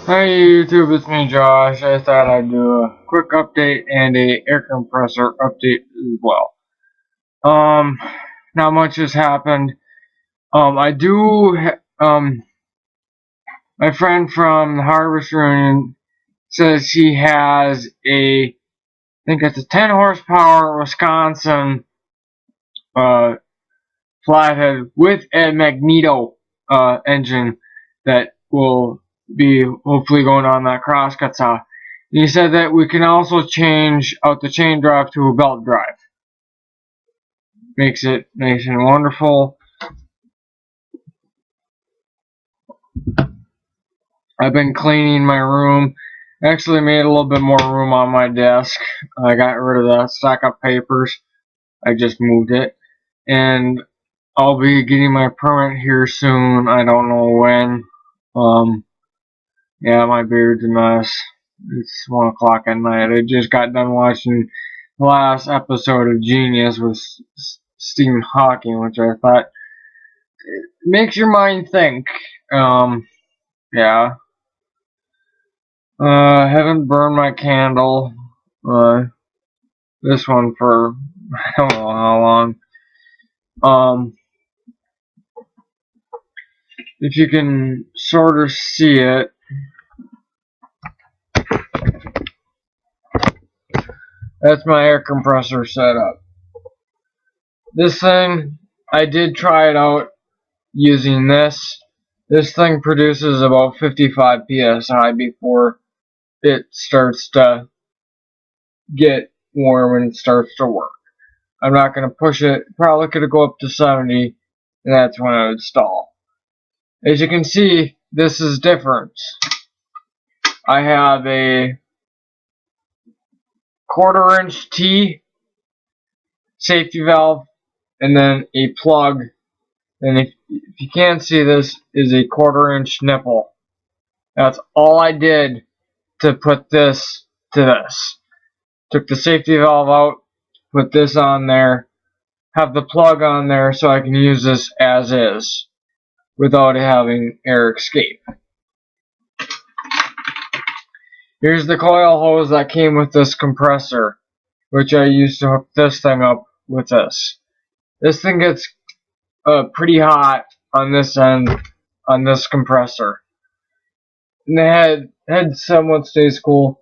Hi YouTube, it's me Josh. I thought I'd do a quick update and a air compressor update as well. Not much has happened. I do, my friend from the Harvest Reunion says he has I think it's a 10 horsepower Wisconsin, flathead with a magneto, engine that will be hopefully going on that crosscut saw. And he said that we can also change out the chain drive to a belt drive. Makes it nice and wonderful. I've been cleaning my room. Actually made a little bit more room on my desk. I got rid of that stack of papers. I just moved it. And I'll be getting my permit here soon. I don't know when. Yeah, my beard's a mess. It's 1 o'clock at night. I just got done watching the last episode of Genius with Stephen Hawking, which I thought makes your mind think. Yeah. Haven't burned my candle. This one for I don't know how long. If you can sort of see it, that's my air compressor setup. This thing, I did try it out using this. This thing produces about 55 psi before it starts to get warm and it starts to work. I'm not going to push it. Probably could go up to 70, and that's when I would stall. As you can see, this is different. I have a 1/4 inch T safety valve and then a plug. And if you can't see, this is a 1/4 inch nipple. That's all I did to put this to this. Took the safety valve out, put this on there, have the plug on there so I can use this as is without having air escape. Here's the coil hose that came with this compressor, which I used to hook this thing up with this. This thing gets pretty hot on this end, on this compressor. And the head somewhat stays cool.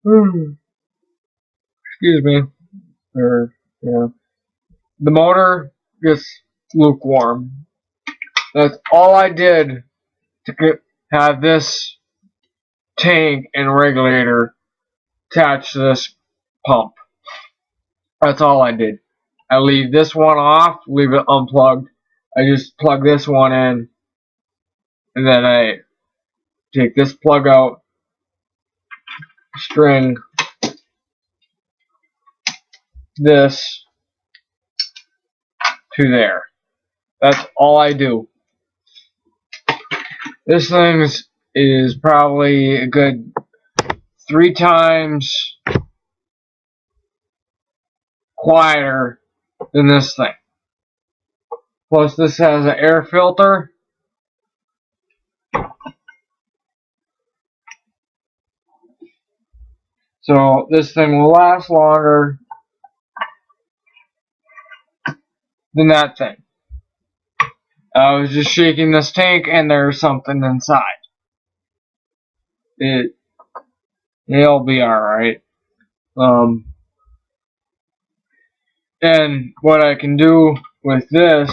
Excuse me. Yeah. The motor gets lukewarm. That's all I did to have this tank and regulator attached to this pump. That's all I did. I leave this one off, leave it unplugged. I just plug this one in, and then I take this plug out, string this to there. That's all I do. This thing is probably a good 3 times quieter than this thing. Plus this has an air filter. So this thing will last longer than that thing. I was just shaking this tank and there's something inside. It'll be alright. And what I can do with this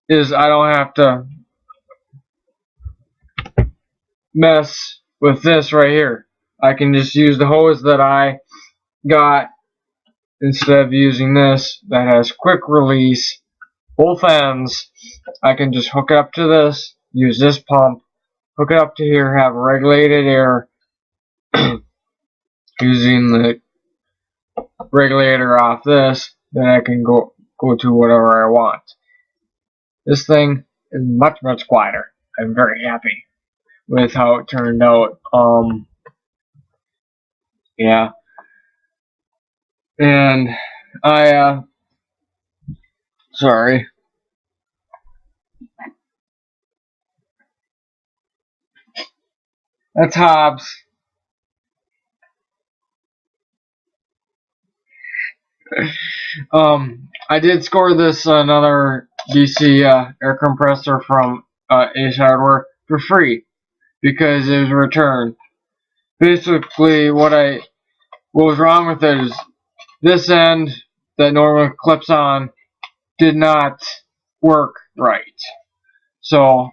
is I don't have to mess with this right here. I can just use the hose that I got instead of using this that has quick release, both ends. I can just hook it up to this, use this pump, hook it up to here, have regulated air using the regulator off this, then I can go to whatever I want. This thing is much quieter. I'm very happy with how it turned out. Yeah. And sorry. That's Hobbs. I did score this another DC air compressor from Ace Hardware for free because it was returned. Basically, what was wrong with it is this end that normally clips on did not work right. So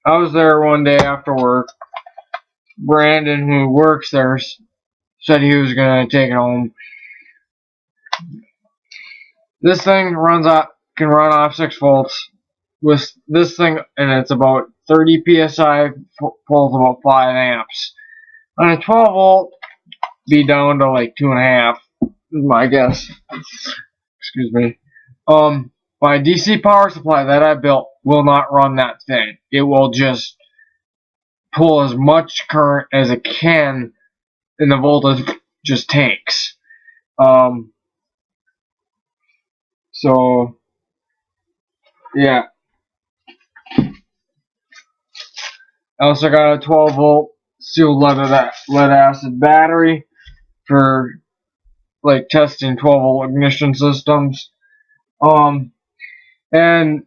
I was there one day after work. Brandon, who works there, said he was gonna take it home. This thing can run off 6 volts with this thing, and it's about 30 psi, pulls about 5 amps. On a 12 volt, be down to like 2.5, is my guess. Excuse me. My DC power supply that I built will not run that thing. It will just pull as much current as it can, and the voltage just tanks. So yeah. I also got a 12 volt sealed lead acid battery for like testing 12 volt ignition systems. And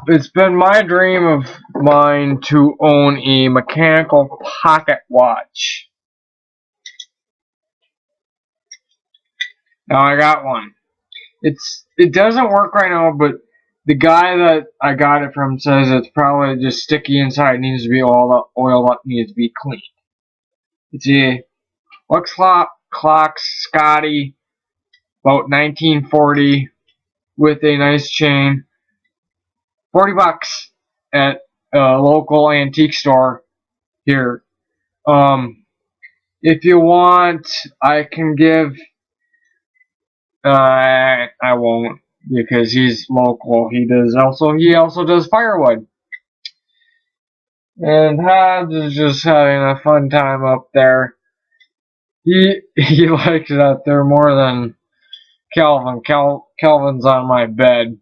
it's been my dream of mine to own a mechanical pocket watch. Now I got one. It doesn't work right now, but the guy that I got it from says it's probably just sticky inside. It needs to be oiled up, needs to be cleaned. It's a Lux Clock Scotty, about 1940, with a nice chain. $40 at a local antique store here. If you want, I can give. I won't because he's local. He also does firewood. And Hobbs is just having a fun time up there. He likes it up there more than Calvin. Calvin's on my bed.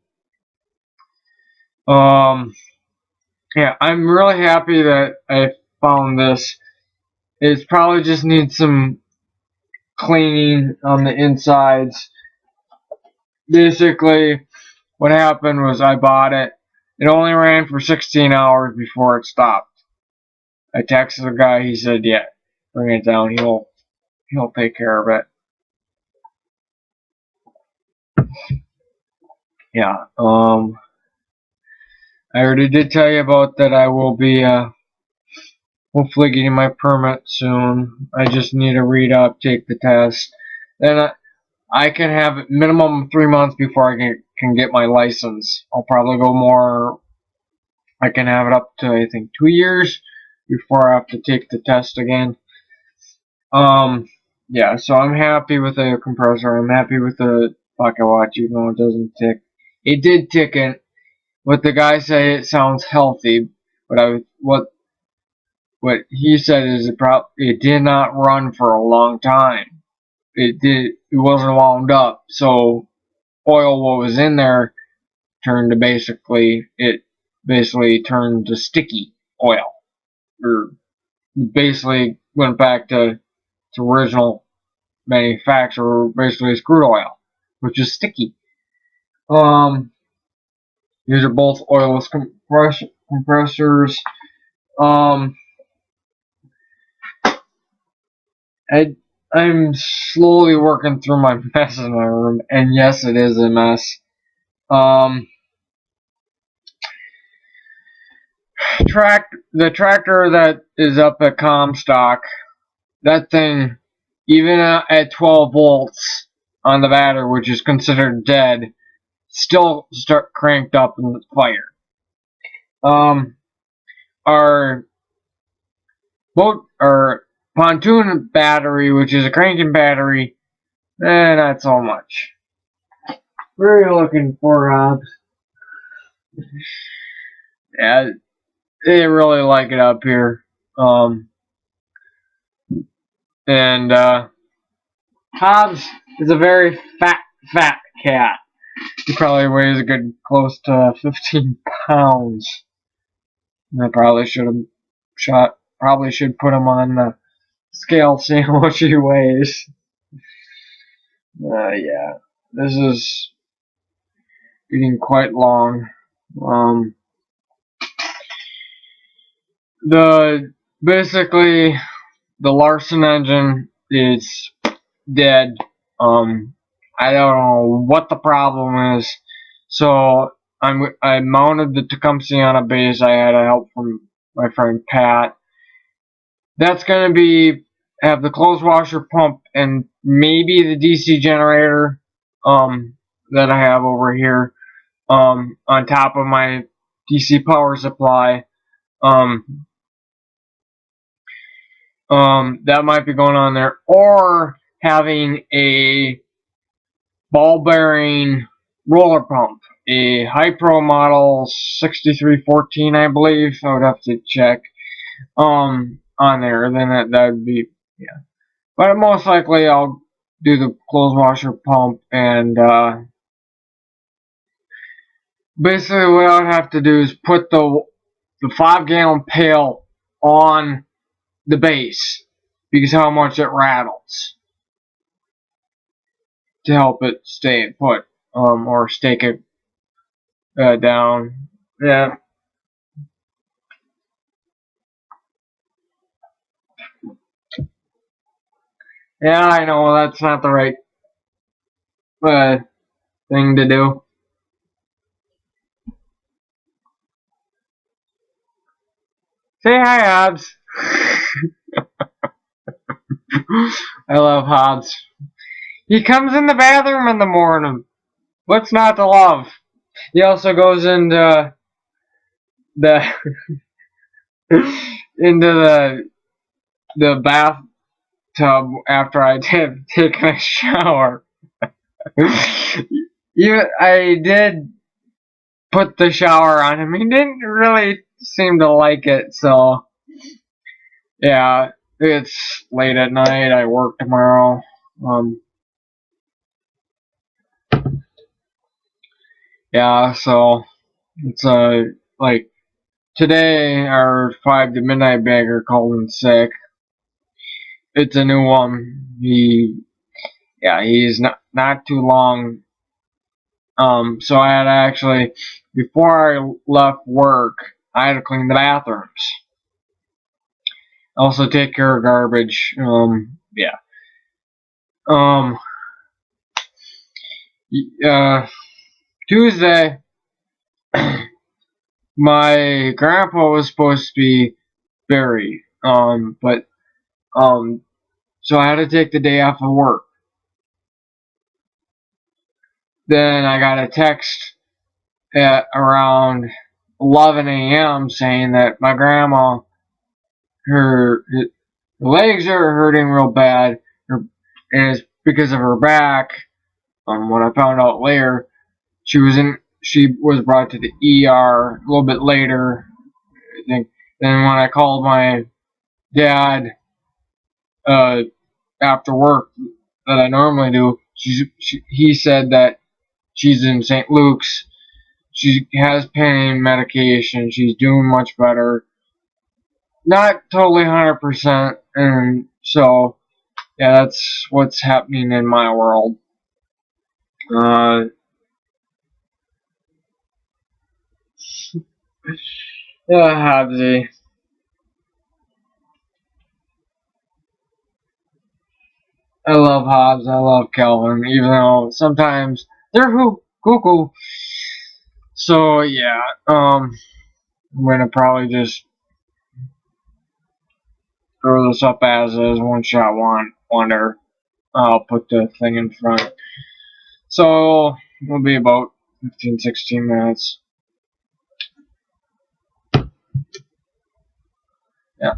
Yeah, I'm really happy that I found this. It probably just needs some cleaning on the insides. Basically, what happened was I bought it. It only ran for 16 hours before it stopped. I texted the guy. He said, "Yeah, bring it down. He'll take care of it." Yeah. I already did tell you about that. I will be hopefully getting my permit soon. I just need to read up, take the test, then I can have minimum 3 months before I can get my license. I'll probably go more. I can have it up to I think 2 years before I have to take the test again. Yeah, so I'm happy with the compressor. I'm happy with the pocket watch, even though it doesn't tick. It did tick it. What the guy said, it sounds healthy, but what he said is it did not run for a long time. It wasn't wound up, so oil what was in there basically turned to sticky oil, or basically went back to its original manufacturer, basically crude oil, which is sticky. These are both oilless compressors. Um, I'm slowly working through my mess in my room, and yes, it is a mess. The tractor that is up at Comstock, that thing, even at 12 volts on the battery, which is considered dead, still start cranked up in the fire. Our pontoon battery, which is a cranking battery, not so much. What are you looking for, Hobbs? Yeah, they really like it up here. And Hobbs is a very fat cat. He probably weighs a good close to 15 pounds. I probably should have shot probably should put him on the scale, see how much he weighs. Yeah, this is getting quite long. Basically the Larson engine is dead. I don't know what the problem is. So I mounted the Tecumseh on a base. I had help from my friend Pat. That's gonna have the clothes washer pump and maybe the DC generator that I have over here on top of my DC power supply. That might be going on there, or having a ball bearing roller pump, a Hypro model 6314, I believe. I would have to check on there. Then that would be, yeah. But most likely I'll do the clothes washer pump, and basically what I would have to do is put the 5-gallon pail on the base because how much it rattles to help it stay put, or stake it down. Yeah. Yeah, I know that's not the right thing to do. Say hi, Hobbs. I love Hobbs. He comes in the bathroom in the morning. What's not to love? He also goes into the into the bathtub after I take a shower. I did put the shower on him. He didn't really seem to like it, so yeah, it's late at night. I work tomorrow. Yeah, so it's like today our 5 to midnight bagger called in sick. It's a new one. He's not too long. So I had to actually, before I left work, I had to clean the bathrooms. Also take care of garbage. Yeah. Um, Tuesday, my grandpa was supposed to be buried. But so I had to take the day off of work. Then I got a text at around 11 a.m. saying that my grandma, her legs are hurting real bad, and it's because of her back. When I found out later, she was brought to the ER a little bit later, I think. Then when I called my dad after work that I normally do, he said that she's in St. Luke's. She has pain medication. She's doing much better. Not totally 100%, and so yeah, that's what's happening in my world. Yeah, Habsy. I love Hobbs. I love Calvin, even though sometimes they're cuckoo. So yeah, I'm gonna probably just throw this up as is, one shot wonder. I'll put the thing in front. So it'll be about 15-16 minutes. Yeah.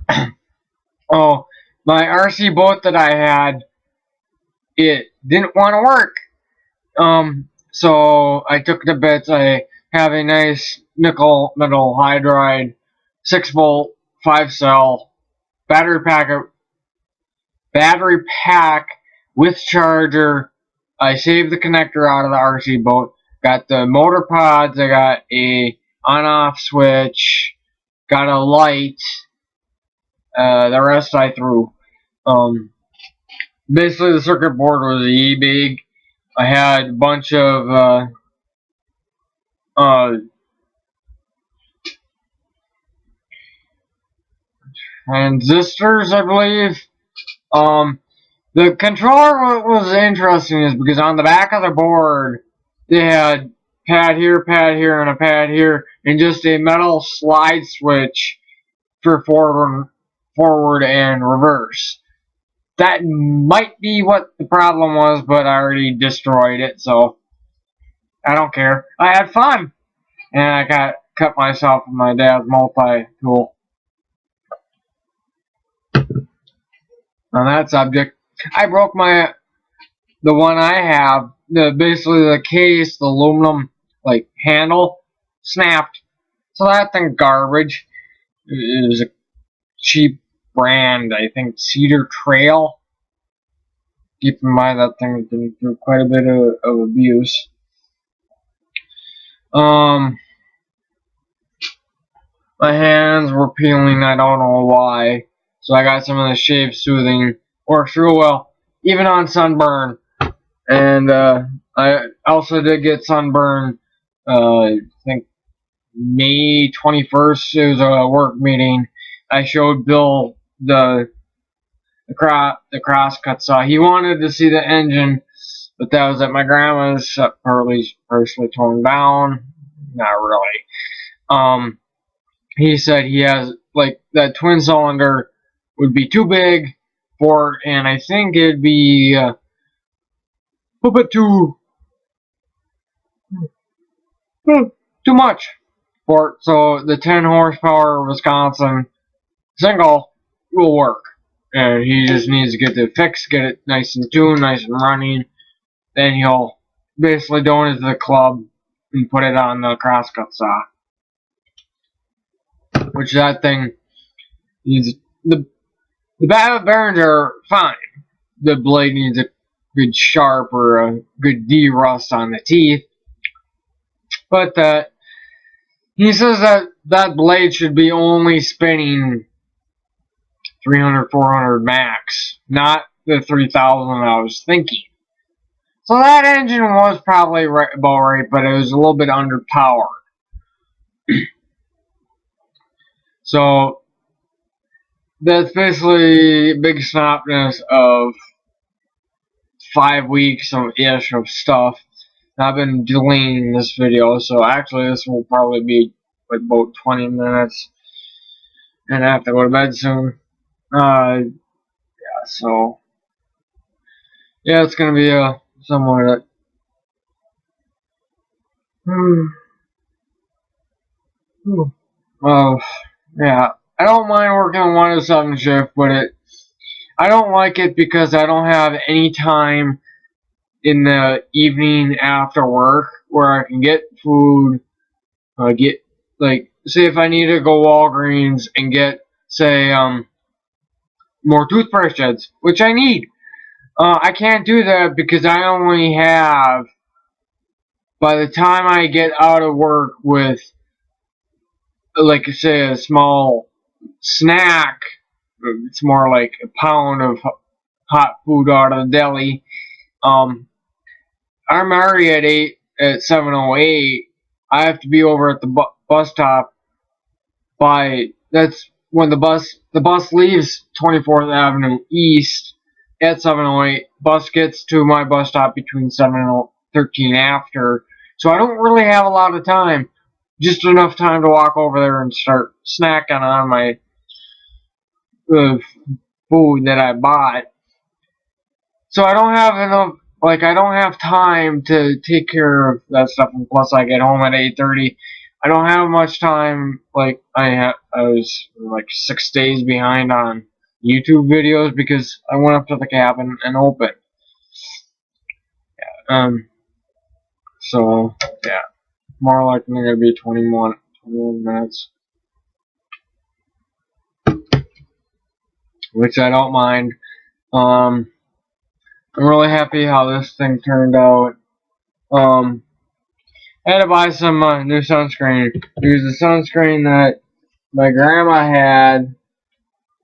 Oh, my RC boat that I had, it didn't want to work. So I took the bits. I have a nice nickel metal hydride 6-volt 5-cell battery pack with charger. I saved the connector out of the RC boat. Got the motor pods. I got a on-off switch. Got a light. The rest I threw. Basically, the circuit board was big. I had a bunch of transistors, I believe. The controller was interesting is because on the back of the board they had pad here, and a pad here, and just a metal slide switch for forward and reverse. That might be what the problem was, but I already destroyed it, so I don't care. I had fun, and I cut myself with my dad's multi-tool. On that subject, I broke the one I have, basically the case, the aluminum like handle, snapped. So that thing garbage. It was a cheap brand, I think Cedar Trail. Keep in mind that thing has been through quite a bit of abuse. My hands were peeling, I don't know why. So I got some of the Shave Soothing. Works real well, even on sunburn. And I also did get sunburn, I think May 21st. It was a work meeting. I showed Bill the crosscut saw. He wanted to see the engine, but that was at my grandma's, partially torn down. Not really. He said he has, like, that twin cylinder would be too big for it, and I think it'd be a bit too much for it. So the 10 horsepower Wisconsin single will work, and he just needs to get it fixed, get it nice and tuned, nice and running. Then he'll basically donate it to the club and put it on the crosscut saw. Which that thing needs the bearings are fine. The blade needs a good sharp or a good de-rust on the teeth. But he says that blade should be only spinning 300, 400 max, not the 3,000 I was thinking. So that engine was probably about right, but it was a little bit underpowered. So that's basically big snapness of 5 weeks ish of stuff. I've been deleting this video, so actually this will probably be like about 20 minutes, and I have to go to bed soon. Yeah, so yeah, it's gonna be somewhere that. Yeah, I don't mind working a 1 to 7 shift, but I don't like it because I don't have any time in the evening after work where I can get food, get, like, say if I need to go Walgreens and get, say, more toothbrush heads, which I need. I can't do that because I only have, by the time I get out of work with, like, say, a small snack, it's more like a pound of hot food out of the deli. I'm already at 7:08. I have to be over at the bus stop that's when the bus leaves 24th Avenue East at 7:08. Bus gets to my bus stop between 7 and 13 after. So I don't really have a lot of time. Just enough time to walk over there and start snacking on my food that I bought. So I don't have enough, like, I don't have time to take care of that stuff, and plus I get home at 8:30. I don't have much time. Like, I was like 6 days behind on YouTube videos because I went up to the cabin and opened. So yeah, more likely gonna be 21 minutes, which I don't mind. I'm really happy how this thing turned out. I had to buy some new sunscreen because the sunscreen that my grandma had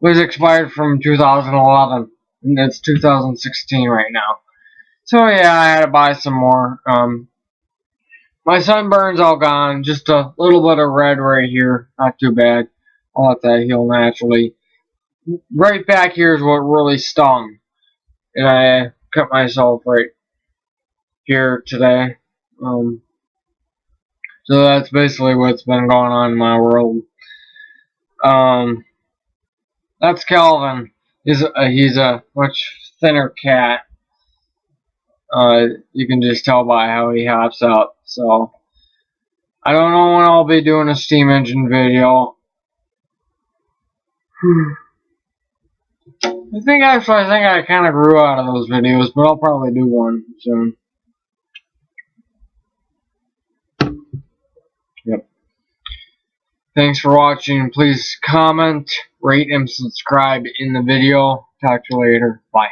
was expired from 2011, and it's 2016 right now. So yeah, I had to buy some more. My sunburn's all gone, just a little bit of red right here, not too bad. I'll let that heal naturally. Right back here is what really stung, and I cut myself right here today. So that's basically what's been going on in my world. That's Calvin. He's a much thinner cat. You can just tell by how he hops out. So I don't know when I'll be doing a steam engine video. I think I kind of grew out of those videos, but I'll probably do one soon. Yep. Thanks for watching. Please comment, rate, and subscribe in the video. Talk to you later. Bye.